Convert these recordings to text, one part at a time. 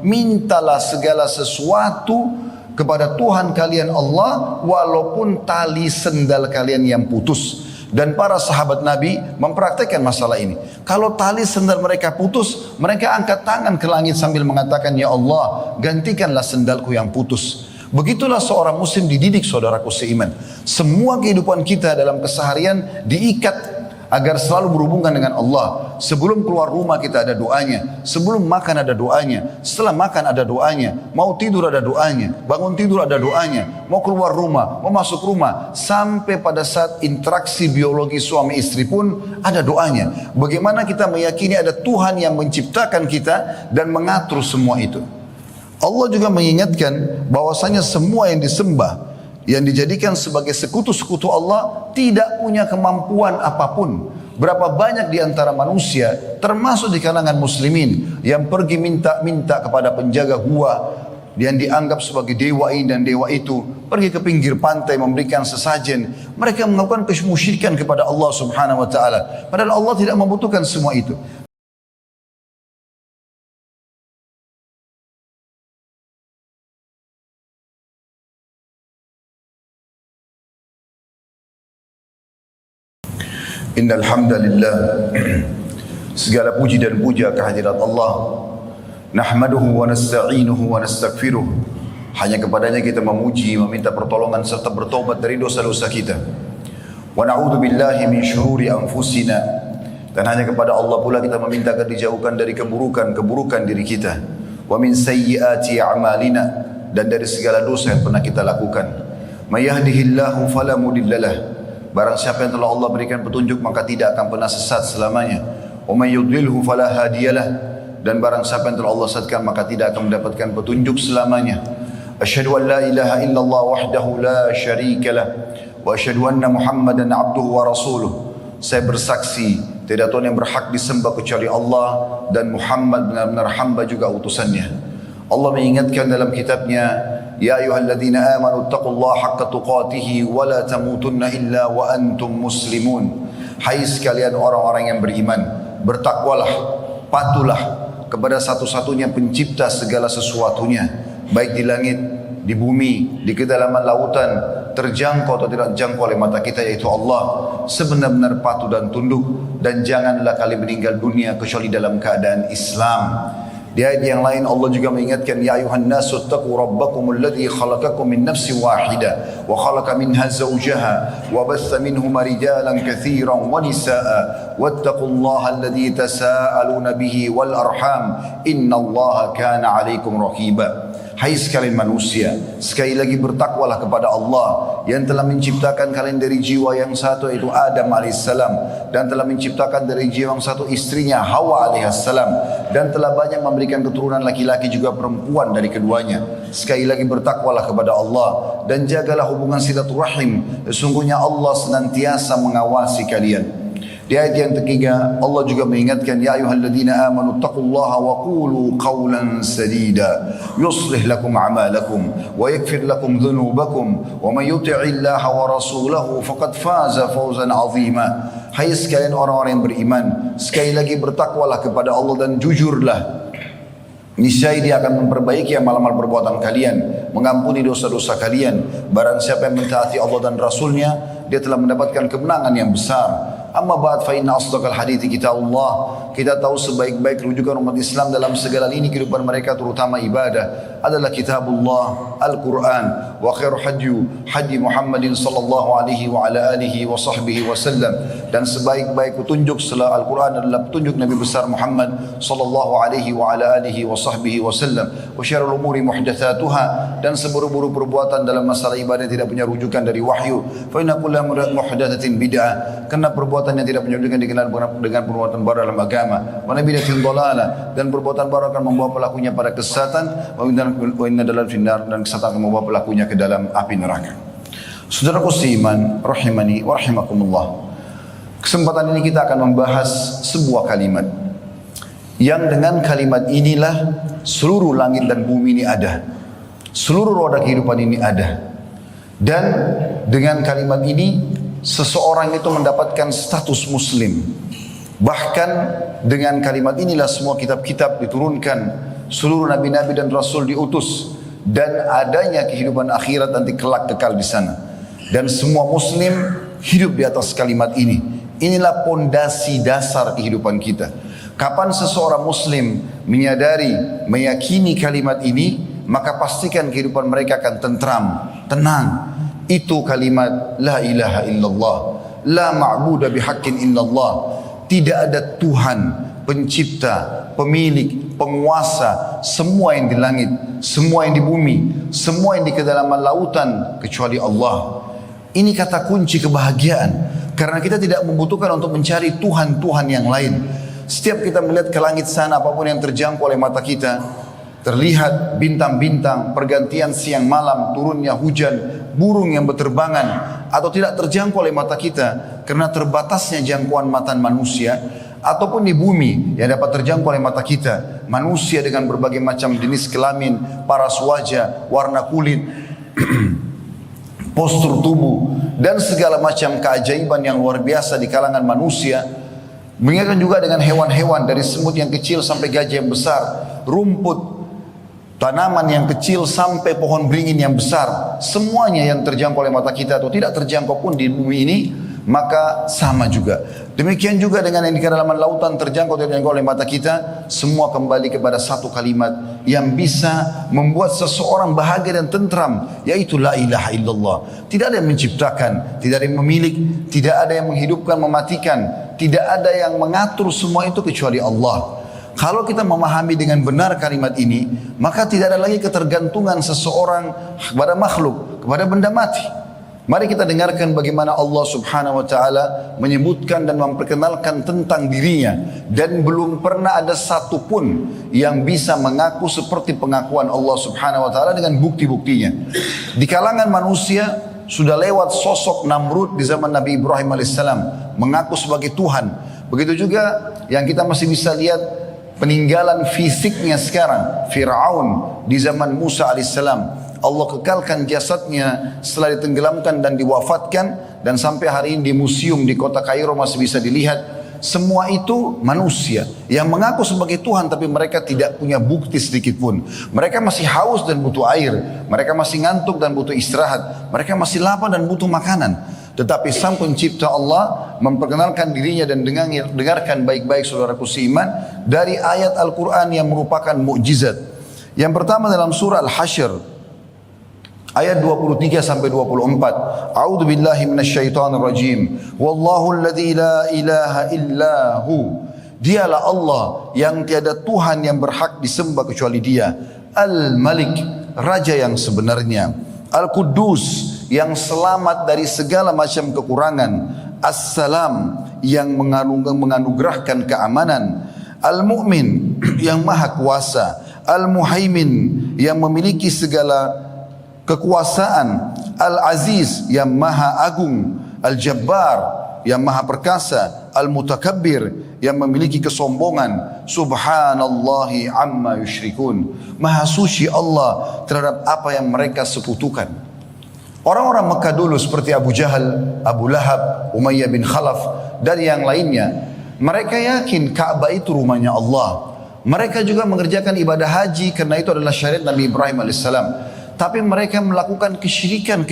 Mintalah segala sesuatu kepada Tuhan kalian Allah walaupun tali sendal kalian yang putus. Dan para sahabat Nabi mempraktekkan masalah ini. Kalau tali sendal mereka putus, mereka angkat tangan ke langit sambil mengatakan, ya Allah, gantikanlah sendalku yang putus. Begitulah seorang muslim dididik, saudaraku seiman. Semua kehidupan kita dalam keseharian diikat agar selalu berhubungan dengan Allah. Sebelum keluar rumah kita ada doanya, sebelum makan ada doanya, setelah makan ada doanya, mau tidur ada doanya, bangun tidur ada doanya, mau keluar rumah, mau masuk rumah, sampai pada saat interaksi biologi suami istri pun ada doanya. Bagaimana kita meyakini ada Tuhan yang menciptakan kita dan mengatur semua itu. Allah juga mengingatkan bahwasanya semua yang disembah, yang dijadikan sebagai sekutu-sekutu Allah tidak punya kemampuan apapun. Berapa banyak di antara manusia, termasuk di kalangan muslimin, yang pergi minta-minta kepada penjaga gua yang dianggap sebagai dewa ini dan dewa itu, pergi ke pinggir pantai memberikan sesajen. Mereka melakukan kesyirikan kepada Allah Subhanahu wa taala. Padahal Allah tidak membutuhkan semua itu. Innal hamdalillah, segala puji dan puja kehadirat Allah. Nahmaduhu wa nasta'inuhu wa nastaghfiruh. Hanya kepadanya kita memuji, meminta pertolongan serta bertobat dari dosa-dosa kita. Wa na'udzu billahi min syururi anfusina. Dan hanya kepada Allah pula kita meminta agar dijauhkan dari keburukan diri kita. Wa min sayyiati a'malina, dan dari segala dosa yang pernah kita lakukan. May yahdihillahu fala mudhillalah. Barang siapa yang telah Allah berikan petunjuk maka tidak akan pernah sesat selamanya. Wa may yudlilhu fala hadiyalah. Dan barang siapa yang telah Allah sesatkan maka tidak akan mendapatkan petunjuk selamanya. Asyhadu an la ilaha illallah wahdahu la syarikalah wa asyhadu anna Muhammadan abduhu wa rasuluh. Saya bersaksi tidak Tuhan yang berhak disembah kecuali Allah dan Muhammad benar-benar hamba juga utusannya. Allah mengingatkan dalam kitabnya, ya ayyuhalladzina amanu taqullaha haqqa tuqatih wa la tamutunna illa wa antum muslimun. Hai sekalian orang-orang yang beriman, bertakwalah, patuhlah kepada satu-satunya pencipta segala sesuatunya, baik di langit, di bumi, di kedalaman lautan, terjangkau atau tidak terjangkau oleh mata kita, yaitu Allah. Sebenar-benar patuh dan tunduk, dan janganlah kalian meninggal dunia kecuali dalam keadaan Islam. Di ayat yang lain Allah juga mengingatkan, ya ayuhan nasu taqu rabbakumul ladzi khalaqakum min nafsin wahidah wa khalaqa minha zawjaha wa batha minhuma rijalan katsiran wa nisaa'a wattaqullaha alladzi tasaaluna bihi wal arham innallaha kana 'alaikum raqiba. Hai sekalian manusia, sekali lagi bertakwalah kepada Allah yang telah menciptakan kalian dari jiwa yang satu, yaitu Adam alaihissalam, dan telah menciptakan dari jiwa yang satu istrinya Hawa alaihissalam, dan telah banyak memberikan keturunan laki-laki juga perempuan dari keduanya. Sekali lagi bertakwalah kepada Allah dan jagalah hubungan silaturahim. Sesungguhnya Allah senantiasa mengawasi kalian. Di ayat yang ketiga Allah juga mengingatkan, ya ayyuhalladzina amanu taqullaha wa qulu qawlan sadida yuslih lakum a'malakum wa yaghfir lakum dhunubakum wa may yuti'illaha wa rasulahu faqad faza fawzan 'azima. Hai sekalian orang-orang yang beriman, sekali lagi bertakwalah kepada Allah dan jujurlah. Niscaya Dia akan memperbaiki amal-amal perbuatan kalian, mengampuni dosa-dosa kalian. Barang siapa yang mentaati Allah dan Rasulnya, dia telah mendapatkan kemenangan yang besar. Amma ba'd fa inna asdaqal hadithi kitabullah. Kita tahu sebaik-baik rujukan umat Islam dalam segala lini kehidupan mereka, terutama ibadah, adalah kitabullah, Al-Quran. Wa khairu haji Muhammadin sallallahu alaihi wa ala alihi wa sahbihi wa sallam. Dan sebaik-baik petunjuk setelah Al-Quran adalah petunjuk Nabi besar Muhammad sallallahu alaihi wa ala alihi wa sahbihi wa sallam. Wa syarrul umuri muhdatsatuha, dan seburuk-buruk perbuatan dalam masalah ibadah tidak punya rujukan dari wahyu. Fa inna kulla muhdatsatin bid'ah, karena perbuatan yang tidak punya rujukan dikenal dengan perbuatan baru dalam agama. Wa nabidatin dalalah, dan perbuatan baru akan membawa pelakunya pada kesesatan. Wa inna dalal finnar, dan kesesatan akan membawa pelakunya ke dalam api neraka. Saudaraku seiman rahimani wa rahimakumullah. Kesempatan ini kita akan membahas sebuah kalimat yang dengan kalimat inilah seluruh langit dan bumi ini ada, seluruh roda kehidupan ini ada. Dan dengan kalimat ini seseorang itu mendapatkan status muslim. Bahkan dengan kalimat inilah semua kitab-kitab diturunkan, seluruh nabi-nabi dan rasul diutus, dan adanya kehidupan akhirat nanti kelak kekal di sana. Dan semua muslim hidup di atas kalimat ini. Inilah pondasi dasar kehidupan kita. Kapan seseorang muslim menyadari, meyakini kalimat ini, maka pastikan kehidupan mereka akan tentram, tenang. Itu kalimat la ilaha illallah, la ma'budu bihaqqin illallah. Tidak ada Tuhan, pencipta, pemilik, penguasa, semua yang di langit, semua yang di bumi, semua yang di kedalaman lautan, kecuali Allah. Ini kata kunci kebahagiaan. Karena kita tidak membutuhkan untuk mencari Tuhan-Tuhan yang lain. Setiap kita melihat ke langit sana, apapun yang terjangkau oleh mata kita, terlihat bintang-bintang, pergantian siang malam, turunnya hujan, burung yang berterbangan, atau tidak terjangkau oleh mata kita karena terbatasnya jangkauan mata manusia, ataupun di bumi yang dapat terjangkau oleh mata kita, manusia dengan berbagai macam jenis kelamin, paras wajah, warna kulit, postur tubuh, dan segala macam keajaiban yang luar biasa di kalangan manusia. Mengingatkan juga dengan hewan-hewan, dari semut yang kecil sampai gajah yang besar, rumput, tanaman yang kecil sampai pohon beringin yang besar, semuanya yang terjangkau oleh mata kita atau tidak terjangkau pun di bumi ini, maka sama juga. Demikian juga dengan yang di kedalaman lautan, terjangkau atau tidak terjangkau oleh mata kita, semua kembali kepada satu kalimat yang bisa membuat seseorang bahagia dan tentram, yaitu la ilaha illallah. Tidak ada yang menciptakan, tidak ada yang memiliki, tidak ada yang menghidupkan, mematikan, tidak ada yang mengatur semua itu kecuali Allah. Kalau kita memahami dengan benar kalimat ini, maka tidak ada lagi ketergantungan seseorang kepada makhluk, kepada benda mati. Mari kita dengarkan bagaimana Allah subhanahu wa ta'ala menyebutkan dan memperkenalkan tentang dirinya. Dan belum pernah ada satupun yang bisa mengaku seperti pengakuan Allah subhanahu wa ta'ala dengan bukti-buktinya. Di kalangan manusia sudah lewat sosok Namrud di zaman Nabi Ibrahim alaihissalam, mengaku sebagai Tuhan. Begitu juga yang kita masih bisa lihat peninggalan fisiknya sekarang, Fir'aun di zaman Musa alaihissalam. Allah kekalkan jasadnya setelah ditenggelamkan dan diwafatkan, dan sampai hari ini di museum di kota Kairo masih bisa dilihat. Semua itu manusia yang mengaku sebagai Tuhan, tapi mereka tidak punya bukti sedikit pun. Mereka masih haus dan butuh air, mereka masih ngantuk dan butuh istirahat, mereka masih lapar dan butuh makanan. Tetapi Sang Pencipta Allah memperkenalkan dirinya, dan dengarkan baik-baik saudaraku seiman dari ayat Al-Quran yang merupakan mukjizat. Yang pertama dalam surah Al-Hasyr ayat 23 sampai 24. A'udzu billahi minasyaitonir rajim. Wallahu alladzi la ilaha illahu. Dialah Allah yang tiada Tuhan yang berhak disembah kecuali Dia. Al-Malik, raja yang sebenarnya. Al-Quddus, yang selamat dari segala macam kekurangan. As-Salam, yang menganugerahkan keamanan. Al-Mu'min, yang maha kuasa. Al-Muhaimin, yang memiliki segala kekuasaan. Al-Aziz, yang maha agung. Al-Jabbar, yang maha perkasa. Al-Mutakabbir, yang memiliki kesombongan. Subhanallahi amma yushrikun. Maha suci Allah terhadap apa yang mereka sekutukan. Orang-orang Mekah dulu seperti Abu Jahal, Abu Lahab, Umayyah bin Khalaf, dan yang lainnya, mereka yakin Ka'bah itu rumahnya Allah. Mereka juga mengerjakan ibadah haji karena itu adalah syariat Nabi Ibrahim alaihissalam. Tapi mereka melakukan kesyirikan.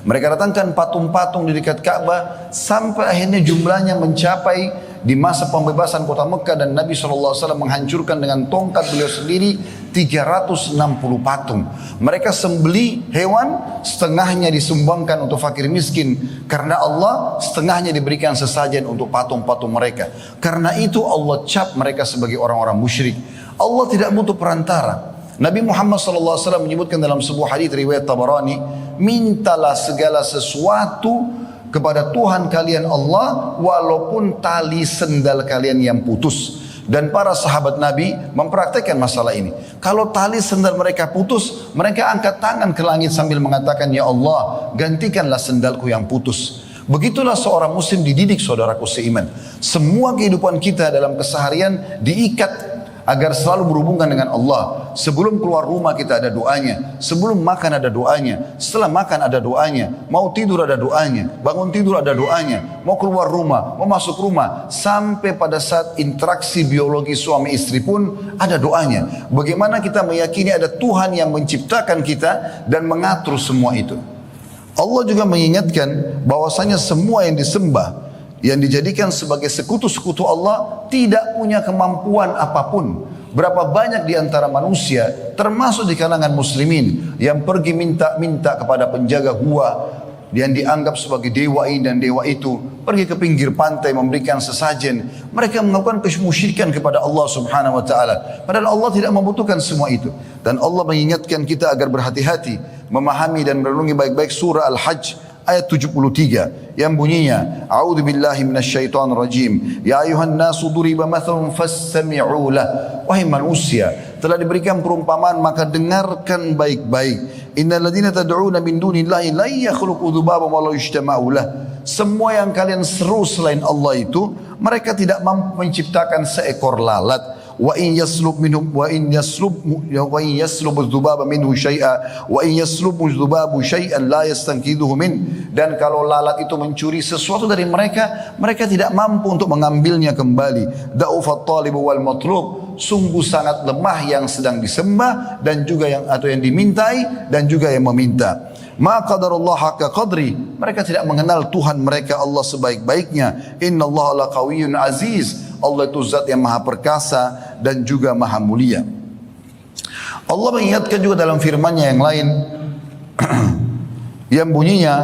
Mereka datangkan patung-patung di dekat Ka'bah sampai akhirnya jumlahnya mencapai, di masa pembebasan kota Mekah dan Nabi SAW menghancurkan dengan tongkat beliau sendiri 360 patung. Mereka sembeli hewan, setengahnya disumbangkan untuk fakir miskin karena Allah, setengahnya diberikan sesajen untuk patung-patung mereka. Karena itu Allah cap mereka sebagai orang-orang musyrik. Allah tidak butuh perantara. Nabi Muhammad SAW menyebutkan dalam sebuah hadis riwayat Tabarani, mintalah segala sesuatu kepada Tuhan kalian Allah walaupun tali sendal kalian yang putus. Dan para sahabat Nabi mempraktekkan masalah ini. Kalau tali sendal mereka putus, mereka angkat tangan ke langit sambil mengatakan, ya Allah, gantikanlah sendalku yang putus. Begitulah seorang muslim dididik, saudaraku seiman. Semua kehidupan kita dalam keseharian diikat agar selalu berhubungan dengan Allah. Sebelum keluar rumah kita ada doanya, sebelum makan ada doanya, setelah makan ada doanya, mau tidur ada doanya, bangun tidur ada doanya, mau keluar rumah, mau masuk rumah, sampai pada saat interaksi biologi suami istri pun ada doanya. Bagaimana kita meyakini ada Tuhan yang menciptakan kita dan mengatur semua itu. Allah juga mengingatkan bahwasanya semua yang disembah, yang dijadikan sebagai sekutu-sekutu Allah tidak punya kemampuan apapun. Berapa banyak di antara manusia, termasuk di kalangan muslimin, yang pergi minta-minta kepada penjaga gua yang dianggap sebagai dewa ini dan dewa itu, pergi ke pinggir pantai memberikan sesajen. Mereka melakukan kemusyrikan kepada Allah Subhanahu wa taala. Padahal Allah tidak membutuhkan semua itu. Dan Allah mengingatkan kita agar berhati-hati memahami dan merenungi baik-baik surah Al-Hajj ayat 73 yang bunyinya, A'udzu billahi minasyaitonir rajim. Ya ayuhan nasu duriba mathalun fastami'u lah. Wahai manusia, telah diberikan perumpamaan maka dengarkan baik-baik. Innal ladzina tad'una min dunillahi la yakhluqu dzubaban wa la yajtama'u lah. Semua yang kalian seru selain Allah itu, mereka tidak mampu menciptakan seekor lalat. Wa in yaslub minhum wa in yaslub dzubaba minhu syai'a wa in yaslubu dzubabu syai'an la yastanqidhuhu min. Dan kalau lalat itu mencuri sesuatu dari mereka, mereka tidak mampu untuk mengambilnya kembali. Da'ufat talibu wal matlub, sungguh sangat lemah yang sedang disembah dan juga yang dimintai dan juga yang meminta. Ma qadarullah haqqa qadri, mereka tidak mengenal Tuhan mereka Allah sebaik-baiknya. Innallaha laqawiyyun aziz, Allah itu zat yang maha perkasa dan juga maha mulia. Allah mengingatkan juga dalam firman-Nya yang lain yang bunyinya,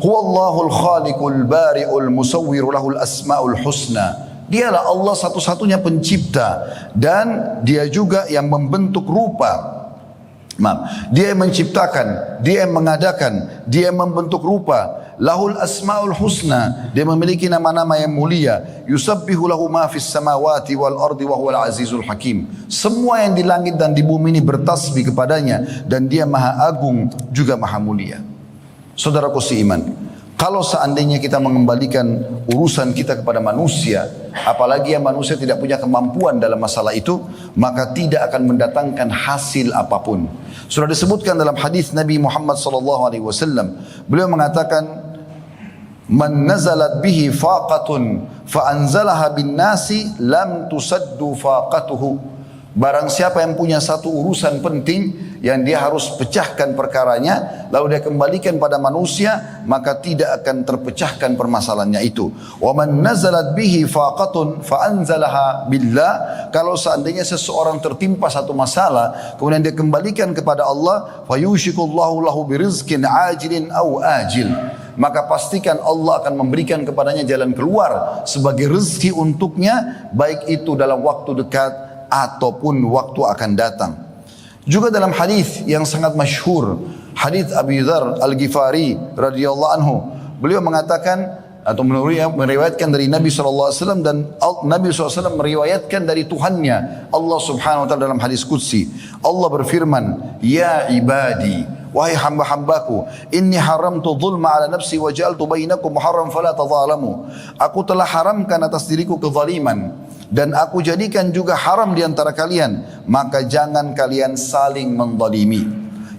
huwallahul khaliqul bari'ul musawwir lahul asmaul husna. Dialah Allah satu-satunya pencipta dan dia juga yang membentuk rupa. Dia yang menciptakan, dia yang mengadakan, dia yang membentuk rupa. Lahul asmaul husna, dia memiliki nama-nama yang mulia. Yusabbihu lahu ma fis samawati wal ardi wa huwal azizul hakim. Semua yang di langit dan di bumi ini bertasbih kepadanya dan dia maha agung juga maha mulia. Saudaraku seiman, kalau seandainya kita mengembalikan urusan kita kepada manusia, apalagi yang manusia tidak punya kemampuan dalam masalah itu, maka tidak akan mendatangkan hasil apapun. Sudah disebutkan dalam hadis Nabi Muhammad SAW, beliau mengatakan, man nazalat bihi faqatun fa anzalaha bin nasi lam tusaddu faqatuhu. Barang siapa yang punya satu urusan penting yang dia harus pecahkan perkaranya, lalu dia kembalikan pada manusia, maka tidak akan terpecahkan permasalahannya itu. Wa man nazalat bihi faqatun fa anzalaha billah. Kalau seandainya seseorang tertimpa satu masalah, kemudian dia kembalikan kepada Allah, fa yushikullahu lahu birizqin ajilin aw ajil. Maka pastikan Allah akan memberikan kepadanya jalan keluar sebagai rezeki untuknya, baik itu dalam waktu dekat ataupun waktu akan datang. Juga dalam hadis yang sangat masyhur, hadis Abu Dzar Al-Ghifari radhiyallahu anhu, beliau mengatakan atau meriwayatkan dari Nabi SAW dan Nabi SAW meriwayatkan dari Tuhannya Allah Subhanahu wa taala dalam hadis qudsi. Allah berfirman, ya ibadi, wahai hamba-hambaku, inni haramtu dhulma ala nafsi wa ja'altu bainakum muharram fala tadhalamu. Aku telah haramkan atas diriku kezaliman dan aku jadikan juga haram di antara kalian, maka jangan kalian saling menzalimi.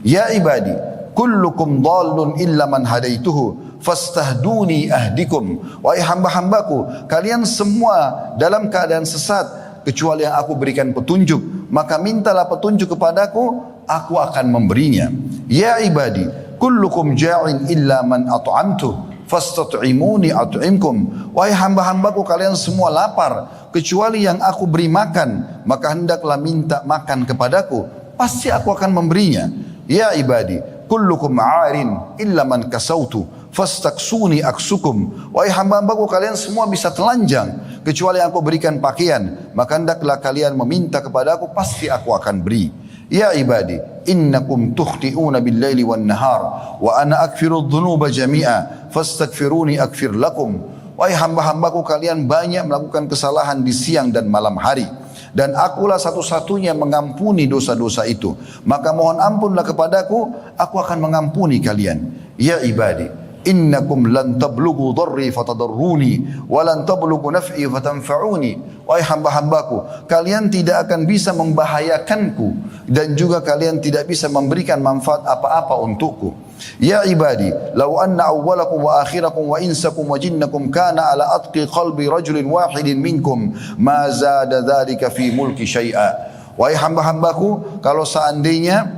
Ya ibadi, kullukum dhallun illa man hadaituhu fastahduni ahdikum. Wahai hamba-hambaku, kalian semua dalam keadaan sesat kecuali yang aku berikan petunjuk, maka mintalah petunjuk kepadaku, aku akan memberinya. Ya ibadi, kullukum ja'in illa man at'amtu fastat'imuni at'imkum. Wahai hamba-hambaku, kalian semua lapar kecuali yang aku beri makan, maka hendaklah minta makan kepadaku, pasti aku akan memberinya. Ya ibadi, kullukum 'arin illa man kasautu fastaksuni aksukum. Wahai hamba-hambaku, kalian semua bisa telanjang kecuali yang aku berikan pakaian, maka hendaklah kalian meminta kepadaku, pasti aku akan beri. Ya ibadi, innakum tukhti'una bil-laili wan-nahar wa ana aghfiru dzunuba jami'a fastaghfiruni aghfir lakum. Wahai hamba-hambaku, kalian banyak melakukan kesalahan di siang dan malam hari, dan akulah satu-satunya mengampuni dosa-dosa itu, maka mohon ampunlah kepadaku, aku akan mengampuni kalian. Ya ibadi, innakum lan tablughu dharri fatadarruni wa lan tablughu naf'i fatanfa'uni. Wahai hamba-hambaku, kalian tidak akan bisa membahayakanku dan juga kalian tidak bisa memberikan manfaat apa-apa untukku. Ya ibadi, law anna awwalakum wa akhirakum wa insakum wa jinnakum kana ala atqi qalbi rajulin wahidin minkum ma zada dhalika fi mulki syai'a. Wahai hamba-hambaku, kalau seandainya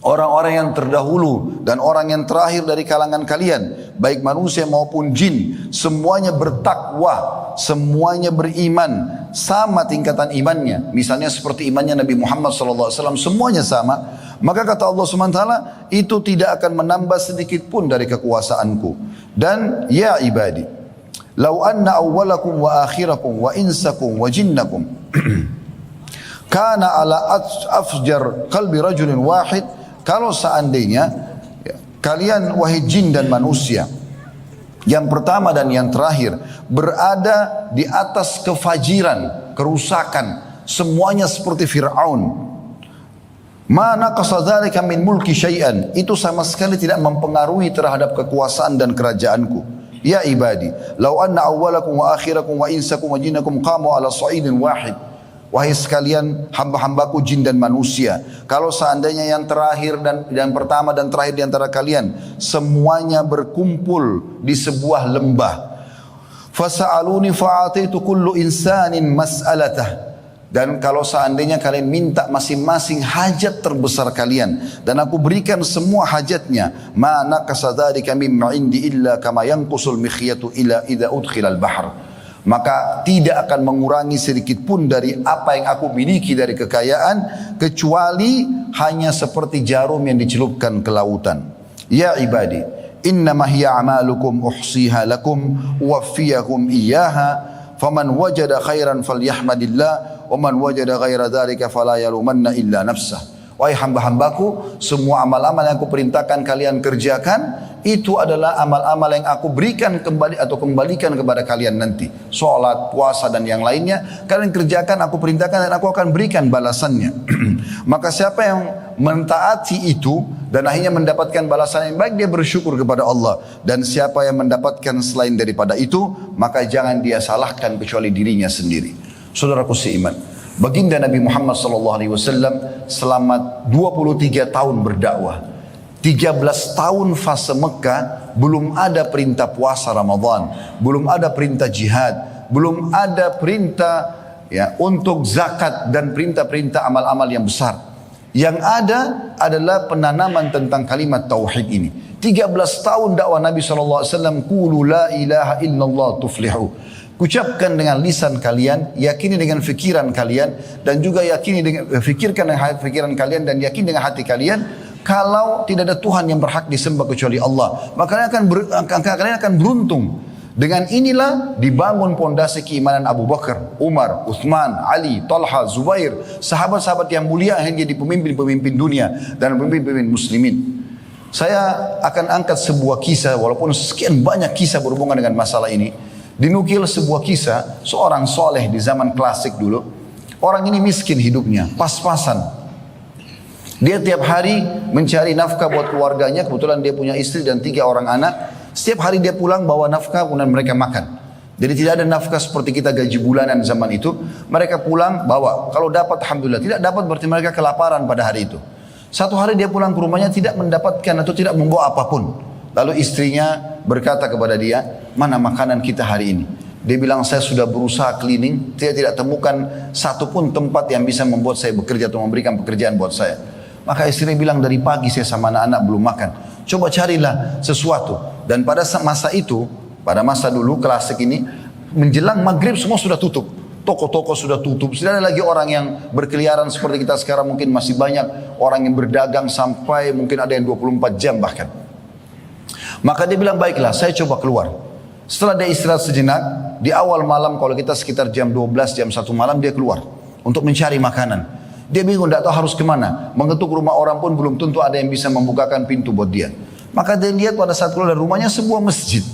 orang-orang yang terdahulu dan orang yang terakhir dari kalangan kalian, baik manusia maupun jin, semuanya bertakwa, semuanya beriman, sama tingkatan imannya. Misalnya seperti imannya Nabi Muhammad SAW, semuanya sama. Maka kata Allah SWT, itu tidak akan menambah sedikit pun dari kekuasaanku. Dan ya ibadi, lau anna awwalakum wa akhirakum wa insakum wa jinnakum kana ala afjar qalbi rajulin wahid. Kalau seandainya kalian wahai jin dan manusia, yang pertama dan yang terakhir, berada di atas kefajiran, kerusakan, semuanya seperti Fir'aun, ma naqasa dzalika min mulki syai'an, itu sama sekali tidak mempengaruhi terhadap kekuasaan dan kerajaanku. Ya ibadi, law anna awwalakum wa akhirakum wa insakum wa jinnakum qamu ala sa'idin wahid. Wahai sekalian hamba-hambaku jin dan manusia, kalau seandainya yang terakhir dan pertama dan terakhir di antara kalian semuanya berkumpul di sebuah lembah, fasa'aluni fa'ataitu kullu insanin mas'alatah, dan kalau seandainya kalian minta masing-masing hajat terbesar kalian dan aku berikan semua hajatnya, ma naqasa dzalika mimma indi illa kama yanqusul mikhyatu ila idza udkhilal bahr, maka tidak akan mengurangi sedikit pun dari apa yang aku miliki dari kekayaan, kecuali hanya seperti jarum yang dicelupkan ke lautan. Ya ibadi, innama hiya a'malukum uhsiha lakum wafiyakum iyyaha, faman wajada khairan falyahmadillah wa man wajada ghaira dzalika fala yalumanna illa nafsah. Wahai hamba-hambaku, semua amal-amal yang aku perintahkan kalian kerjakan, itu adalah amal-amal yang aku berikan kembali atau kembalikan kepada kalian nanti. Salat, puasa dan yang lainnya kalian kerjakan, aku perintahkan dan aku akan berikan balasannya. Maka siapa yang mentaati itu dan akhirnya mendapatkan balasan yang baik, dia bersyukur kepada Allah. Dan siapa yang mendapatkan selain daripada itu, maka jangan dia salahkan kecuali dirinya sendiri. Saudaraku seiman, baginda Nabi Muhammad SAW selama 23 tahun berdakwah, 13 tahun fase Mekah, belum ada perintah puasa Ramadan, belum ada perintah jihad, belum ada perintah untuk zakat dan perintah-perintah amal-amal yang besar. Yang ada adalah penanaman tentang kalimat tauhid ini. 13 tahun dakwah Nabi SAW, qulu la ilaha illallah tuflihu. Ucapkan dengan lisan kalian, yakini dengan fikiran kalian, dan juga yakini dengan fikirkan dengan fikiran kalian dan yakini dengan hati kalian, kalau tidak ada Tuhan yang berhak disembah kecuali Allah, maka kalian akan beruntung. Dengan inilah dibangun pondasi keimanan Abu Bakar, Umar, Uthman, Ali, Talha, Zubair, sahabat-sahabat yang mulia yang jadi pemimpin-pemimpin dunia dan pemimpin-pemimpin muslimin. Saya akan angkat sebuah kisah, walaupun sekian banyak kisah berhubungan dengan masalah ini. Dinukil sebuah kisah seorang soleh di zaman klasik dulu. Orang ini miskin hidupnya, pas-pasan. Dia tiap hari mencari nafkah buat keluarganya. Kebetulan dia punya istri dan 3 orang anak. Setiap hari dia pulang bawa nafkah, kemudian mereka makan. Jadi tidak ada nafkah seperti kita gaji bulanan zaman itu. Mereka pulang bawa. Kalau dapat alhamdulillah, tidak dapat berarti mereka kelaparan pada hari itu. Satu hari dia pulang ke rumahnya tidak mendapatkan atau tidak membawa apapun. Lalu istrinya berkata kepada dia, mana makanan kita hari ini? Dia bilang, saya sudah berusaha cleaning, tidak temukan satu pun tempat yang bisa membuat saya bekerja atau memberikan pekerjaan buat saya. Maka istrinya bilang, dari pagi saya sama anak-anak belum makan. Coba carilah sesuatu. Dan pada masa itu, pada masa dulu klasik ini, menjelang maghrib semua sudah tutup. Toko-toko sudah tutup. Tidak ada lagi orang yang berkeliaran seperti kita sekarang. Mungkin masih banyak orang yang berdagang sampai mungkin ada yang 24 jam bahkan. Maka dia bilang, baiklah saya coba keluar. Setelah dia istirahat sejenak, di awal malam kalau kita sekitar jam 12, jam 1 malam dia keluar untuk mencari makanan. Dia bingung, tidak tahu harus kemana. Mengetuk rumah orang pun belum tentu ada yang bisa membukakan pintu buat dia. Maka dia lihat pada saat keluar dari rumahnya sebuah masjid.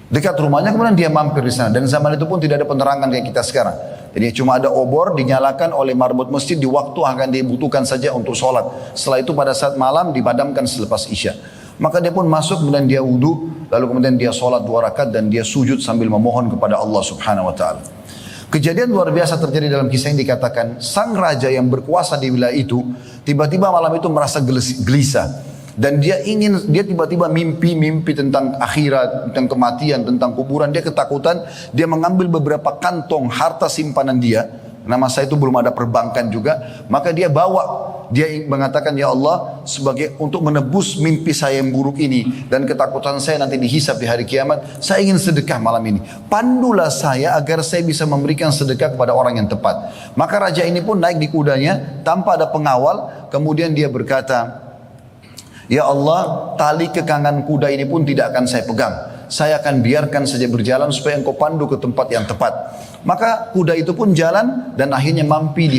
Dekat rumahnya, kemudian dia mampir di sana. Dan zaman itu pun tidak ada penerangan kayak kita sekarang. Jadi cuma ada obor dinyalakan oleh marbot masjid di waktu akan dibutuhkan saja untuk sholat. Setelah itu pada saat malam dipadamkan selepas isya. Maka dia pun masuk, kemudian dia wudhu, lalu kemudian dia sholat 2 rakaat dan dia sujud sambil memohon kepada Allah Subhanahu wa taala. Kejadian luar biasa terjadi dalam kisah yang dikatakan sang raja yang berkuasa di wilayah itu tiba-tiba malam itu merasa gelisah. Dan dia tiba-tiba mimpi tentang akhirat, tentang kematian, tentang kuburan. Dia ketakutan, dia mengambil beberapa kantong harta simpanan dia. Nah masa itu belum ada perbankan juga. Maka dia bawa, dia mengatakan, ya Allah, sebagai untuk menebus mimpi saya yang buruk ini dan ketakutan saya nanti dihisab di hari kiamat, saya ingin sedekah malam ini. Pandulah saya agar saya bisa memberikan sedekah kepada orang yang tepat. Maka raja ini pun naik di kudanya tanpa ada pengawal. Kemudian dia berkata, ya Allah, tali kekangan kuda ini pun tidak akan saya pegang. Saya akan biarkan saja berjalan supaya engkau pandu ke tempat yang tepat. Maka kuda itu pun jalan dan akhirnya mampir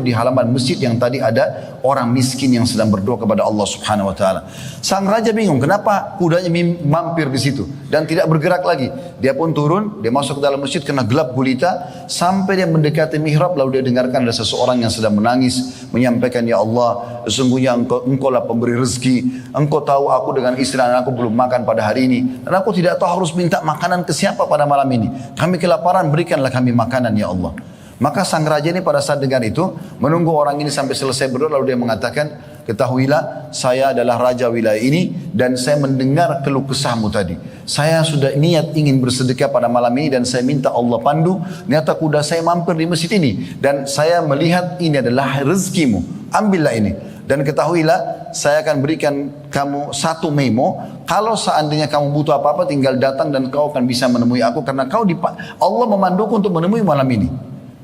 di halaman masjid yang tadi ada orang miskin yang sedang berdoa kepada Allah Subhanahu wa taala. Sang raja bingung kenapa kudanya mampir di situ dan tidak bergerak lagi. Dia pun turun, dia masuk ke dalam masjid kena gelap gulita sampai dia mendekati mihrab, lalu dia dengarkan ada seseorang yang sedang menangis menyampaikan, ya Allah, sesungguhnya engkau lah pemberi rezeki. Engkau tahu aku dengan istri dan aku belum makan pada hari ini dan aku tidak tahu harus minta makanan ke siapa pada malam ini. Kami kelaparan, berikanlah kami makanan ya Allah. Maka sang raja ini pada saat dengar itu menunggu orang ini sampai selesai berdoa, lalu dia mengatakan, ketahuilah saya adalah raja wilayah ini dan saya mendengar keluh kesahmu tadi. Saya sudah niat ingin bersedekah pada malam ini dan saya minta Allah pandu. Ternyata kuda saya mampir di masjid ini dan saya melihat ini adalah rezekimu. Ambillah ini. Dan ketahuilah saya akan berikan kamu satu memo. Kalau seandainya kamu butuh apa-apa tinggal datang dan kau akan bisa menemui aku. Karena Allah memanduku untuk menemui malam ini.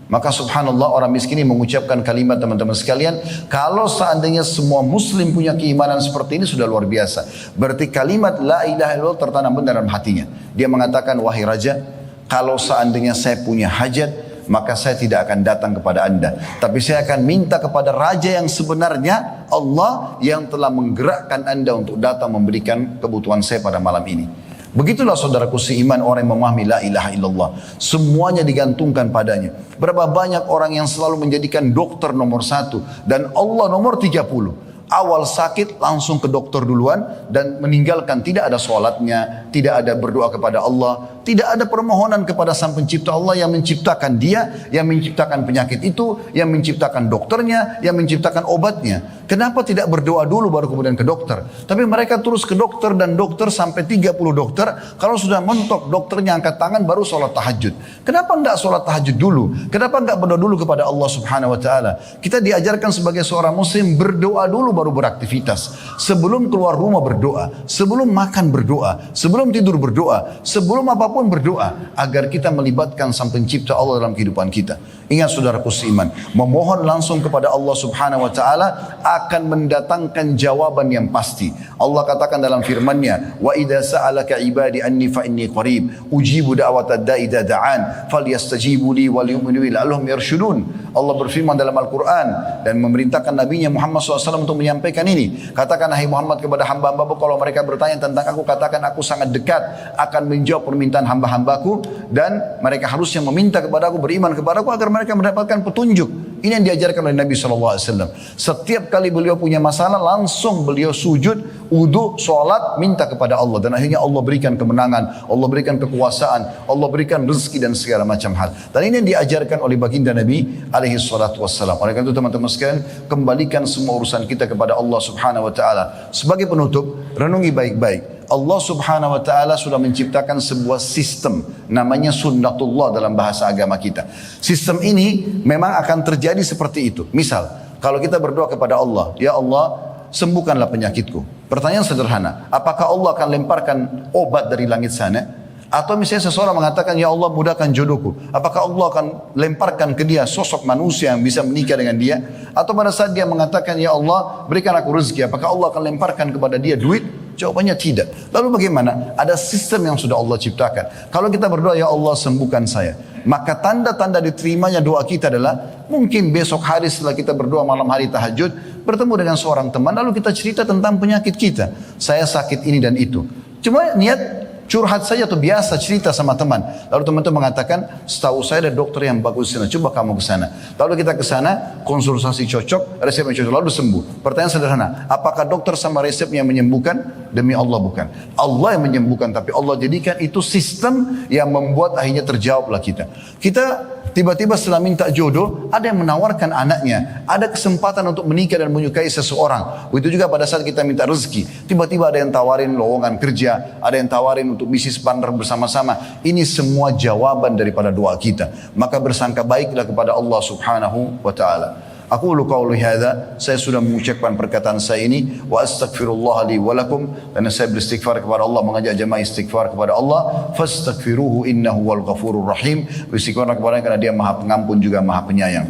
Maka subhanallah orang miskin ini mengucapkan kalimat teman-teman sekalian. Kalau seandainya semua muslim punya keimanan seperti ini sudah luar biasa. Berarti kalimat la ilaha illallah tertanam benar dalam hatinya. Dia mengatakan, wahai raja, kalau seandainya saya punya hajat, maka saya tidak akan datang kepada anda. Tapi saya akan minta kepada raja yang sebenarnya, Allah yang telah menggerakkan anda untuk datang memberikan kebutuhan saya pada malam ini. Begitulah saudaraku seiman orang yang memahami la ilaha illallah. Semuanya digantungkan padanya. Berapa banyak orang yang selalu menjadikan dokter nomor 1 dan Allah nomor 30. Awal sakit langsung ke dokter duluan dan meninggalkan, tidak ada sholatnya, tidak ada berdoa kepada Allah, tidak ada permohonan kepada sang pencipta Allah yang menciptakan dia, yang menciptakan penyakit itu, yang menciptakan dokternya, yang menciptakan obatnya. Kenapa tidak berdoa dulu baru kemudian ke dokter? Tapi mereka terus ke dokter dan dokter sampai 30 dokter. Kalau sudah mentok dokternya angkat tangan baru sholat tahajud. Kenapa enggak sholat tahajud dulu? Kenapa enggak berdoa dulu kepada Allah Subhanahu wa taala? Kita diajarkan sebagai seorang muslim berdoa dulu baru beraktivitas. Sebelum keluar rumah berdoa, sebelum makan berdoa, sebelum tidur berdoa, sebelum apapun berdoa, agar kita melibatkan sang pencipta Allah dalam kehidupan kita. Ingat saudaraku seiman, memohon langsung kepada Allah Subhanahu wa taala akan mendatangkan jawaban yang pasti. Allah katakan dalam firman-Nya, "Wa idza sa'alaka 'ibadi anni fa inni qarib, ujibu da'watad da'i idza da'an, falyastajibu li wal yu'minu bi la'allahum yarshudun." Allah berfirman dalam Al-Qur'an dan memerintahkan Nabi-Nya Muhammad SAW untuk menyampaikan ini. Katakan hai Muhammad kepada hamba-hambaku, kalau mereka bertanya tentang aku, katakan aku sangat dekat akan menjawab permintaan hamba-hambaku dan mereka harusnya meminta kepada aku, beriman kepada aku agar mereka mendapatkan petunjuk. Ini yang diajarkan oleh Nabi SAW. Setiap kali beliau punya masalah langsung beliau sujud, wudu, sholat, minta kepada Allah dan akhirnya Allah berikan kemenangan, Allah berikan kekuasaan, Allah berikan rezeki dan segala macam hal. Dan ini yang diajarkan oleh baginda Nabi alaihi salatu wassalam. Oleh karena itu teman-teman sekalian, kembalikan semua urusan kita kepada Allah Subhanahu wa taala. Sebagai penutup, renungi baik-baik. Allah Subhanahu wa taala sudah menciptakan sebuah sistem namanya sunnatullah dalam bahasa agama kita. Sistem ini memang akan terjadi seperti itu. Misal, kalau kita berdoa kepada Allah, ya Allah, sembuhkanlah penyakitku. Pertanyaan sederhana, apakah Allah akan lemparkan obat dari langit sana? Atau misalnya seseorang mengatakan, ya Allah mudahkan jodohku. Apakah Allah akan lemparkan ke dia sosok manusia yang bisa menikah dengan dia? Atau pada saat dia mengatakan, ya Allah berikan aku rezeki, apakah Allah akan lemparkan kepada dia duit? Jawabannya tidak. Lalu bagaimana? Ada sistem yang sudah Allah ciptakan. Kalau kita berdoa, ya Allah sembuhkan saya, maka tanda-tanda diterimanya doa kita adalah mungkin besok hari setelah kita berdoa malam hari tahajud, bertemu dengan seorang teman, lalu kita cerita tentang penyakit kita. Saya sakit ini dan itu. Cuma niat Curhat saja atau biasa cerita sama teman. Lalu teman itu mengatakan, setahu saya ada dokter yang bagus di sana, coba kamu ke sana. Lalu kita ke sana, konsultasi cocok, resep yang cocok, lalu sembuh. Pertanyaan sederhana, apakah dokter sama resep yang menyembuhkan? Demi Allah bukan. Allah yang menyembuhkan, tapi Allah jadikan itu sistem yang membuat akhirnya terjawablah kita. Kita tiba-tiba setelah minta jodoh, ada yang menawarkan anaknya, ada kesempatan untuk menikah dan menyukai seseorang. Begitu juga pada saat kita minta rezeki, tiba-tiba ada yang tawarin lowongan kerja, ada yang tawarin untuk bisnis partner bersama-sama. Ini semua jawaban daripada doa kita. Maka bersangka baiklah kepada Allah Subhanahu wa ta'ala. Aku qauli hadza, saya sudah mengucapkan perkataan saya ini, wa astaghfirullah li wa lakum, dan saya beristighfar kepada Allah, mengajak jemaah istighfar kepada Allah, fastaghfiruhu innahu wal ghafurur rahim. Beristighfar kepada karena Dia Maha Pengampun juga Maha Penyayang.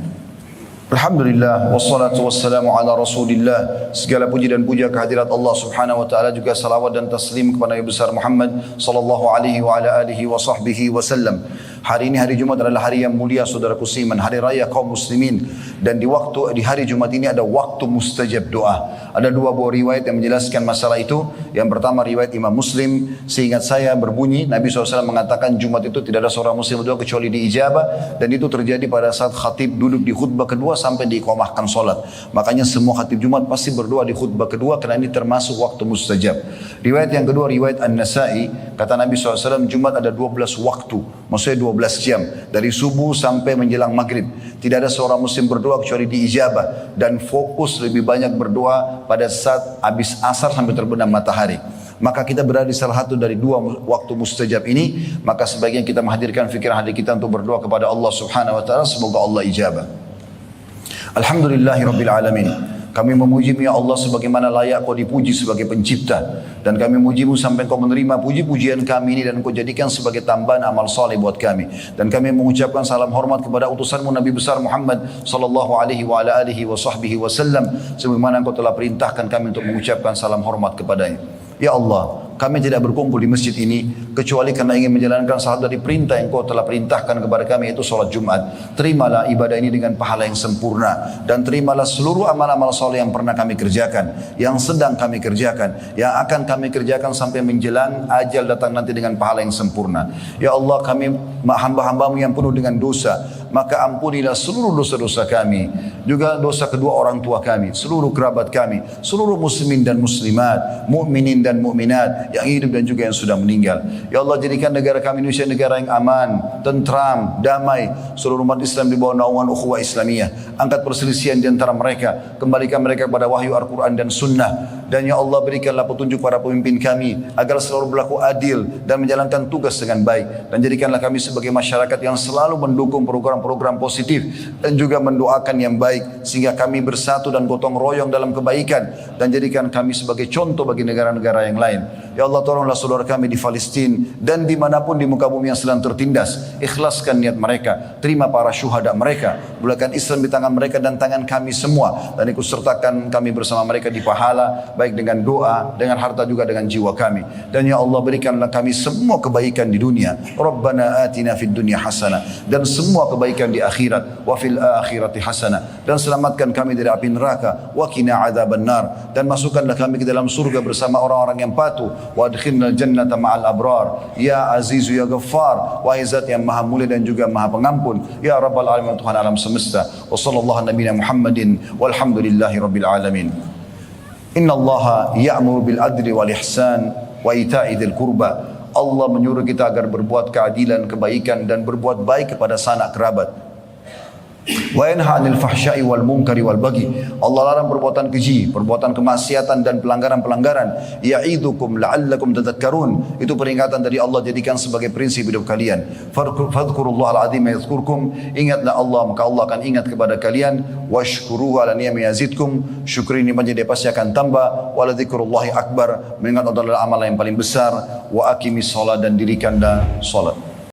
Alhamdulillah, wassalatu wassalamu ala rasulillah. Segala puji dan puja kehadirat Allah Subhanahu wa ta'ala, juga salawat dan taslim kepada Nabi besar Muhammad sallallahu alaihi wa ala alihi wa sahbihi wasallam. Hari ini hari Jumat adalah hari yang mulia saudaraku seiman, hari raya kaum muslimin, dan di hari Jumat ini ada waktu mustajab doa. Ada dua buah riwayat yang menjelaskan masalah itu. Yang pertama riwayat Imam Muslim, seingat saya berbunyi Nabi SAW mengatakan Jumat itu tidak ada seorang muslim berdoa kecuali diijabah, dan itu terjadi pada saat khatib duduk di khutbah kedua sampai diiqamahkan solat. Makanya semua khatib Jumat pasti berdoa di khutbah kedua karena ini termasuk waktu mustajab. Riwayat yang kedua riwayat An-Nasai, kata Nabi SAW Jumat ada 12 waktu, maksudnya 12 jam dari subuh sampai menjelang maghrib. Tidak ada seorang muslim berdoa kecuali diijabah, dan fokus lebih banyak berdoa pada saat habis asar sampai terbenam matahari. Maka kita berada di salah satu dari dua waktu mustajab ini, maka sebaiknya kita menghadirkan fikiran hati kita untuk berdoa kepada Allah Subhanahu wa ta'ala, semoga Allah ijabah. Alhamdulillahirabbil alamin. Kami memuji-Mu ya Allah sebagaimana layak Kau dipuji sebagai pencipta, dan kami memuji-Mu sampai Kau menerima puji-pujian kami ini dan Kau jadikan sebagai tambahan amal saleh buat kami. Dan kami mengucapkan salam hormat kepada utusan-Mu Nabi besar Muhammad sallallahu alaihi wa ala alihi wa sahbihi wasallam, sebagaimana Engkau telah perintahkan kami untuk mengucapkan salam hormat kepadanya. Ya Allah, kami tidak berkumpul di masjid ini kecuali karena ingin menjalankan salah dari perintah yang Kau telah perintahkan kepada kami, yaitu salat Jumat. Terimalah ibadah ini dengan pahala yang sempurna, dan terimalah seluruh amal-amal saleh yang pernah kami kerjakan, yang sedang kami kerjakan, yang akan kami kerjakan sampai menjelang ajal datang nanti dengan pahala yang sempurna. Ya Allah, kami hamba-Hamba-Mu yang penuh dengan dosa, maka ampunilah seluruh dosa-dosa kami, juga dosa kedua orang tua kami, seluruh kerabat kami, seluruh muslimin dan muslimat, mukminin dan mukminat yang hidup dan juga yang sudah meninggal. Ya Allah, jadikan negara kami Indonesia negara yang aman, tentram, damai, seluruh umat Islam di bawah naungan ukhuwah Islamiyah. Angkat perselisihan di antara mereka, kembalikan mereka kepada wahyu Al-Quran dan Sunnah. Dan ya Allah, berikanlah petunjuk para pemimpin kami agar selalu berlaku adil dan menjalankan tugas dengan baik. Dan jadikanlah kami sebagai masyarakat yang selalu mendukung program-program positif dan juga mendoakan yang baik, sehingga kami bersatu dan gotong royong dalam kebaikan, dan jadikan kami sebagai contoh bagi negara-negara yang lain. Ya Allah, tolonglah saudara kami di Palestina dan dimanapun di muka bumi yang sedang tertindas. Ikhlaskan niat mereka, terima para syuhada mereka, mulakan Islam di tangan mereka dan tangan kami semua, dan ikut sertakan kami bersama mereka di pahala, baik dengan doa, dengan harta, juga dengan jiwa kami. Dan ya Allah, berikanlah kami semua kebaikan di dunia. Rabbana atina fid dunya hasanah, dan semua kebaikan di akhirat. Wa fil akhirati hasanah, dan selamatkan kami dari api neraka. Wa qina adzabannar, dan masukkanlah kami ke dalam surga bersama orang-orang yang patuh. Wa adkhilnal jannata ma'al abrar. Ya Azizu ya Ghaffar, wahai Zat yang maha mulia dan juga maha pengampun. Ya Rabbal alamin, Tuhan alam semesta. Wa sallallahu nabiyana Muhammadin walhamdulillahi rabbil alamin. Inna Allaha ya'muru bil adli wal ihsan wa ita'i dzil qurba. Allah menyuruh kita agar berbuat keadilan, kebaikan, dan berbuat baik kepada sanak kerabat. Wa yanha 'anil fahsya'i wal munkari wal baghi. Allah larang perbuatan keji, perbuatan kemaksiatan dan pelanggaran-pelanggaran. Ya'idukum la'allakum tadhakkarun. Itu peringatan dari Allah, jadikan sebagai prinsip hidup kalian. Fadhkurullahal 'azim yadhkurkum. Ingatlah Allah, maka Allah akan ingat kepada kalian. Washkuruhu 'ala ni'ami yazidkum. Syukuri nikmatnya, dia pasti akan tambah. Wa ladzikrullahi akbar. Mengingat adalah amalan yang paling besar. Wa aqimis shalah, dan dirikanlah salat.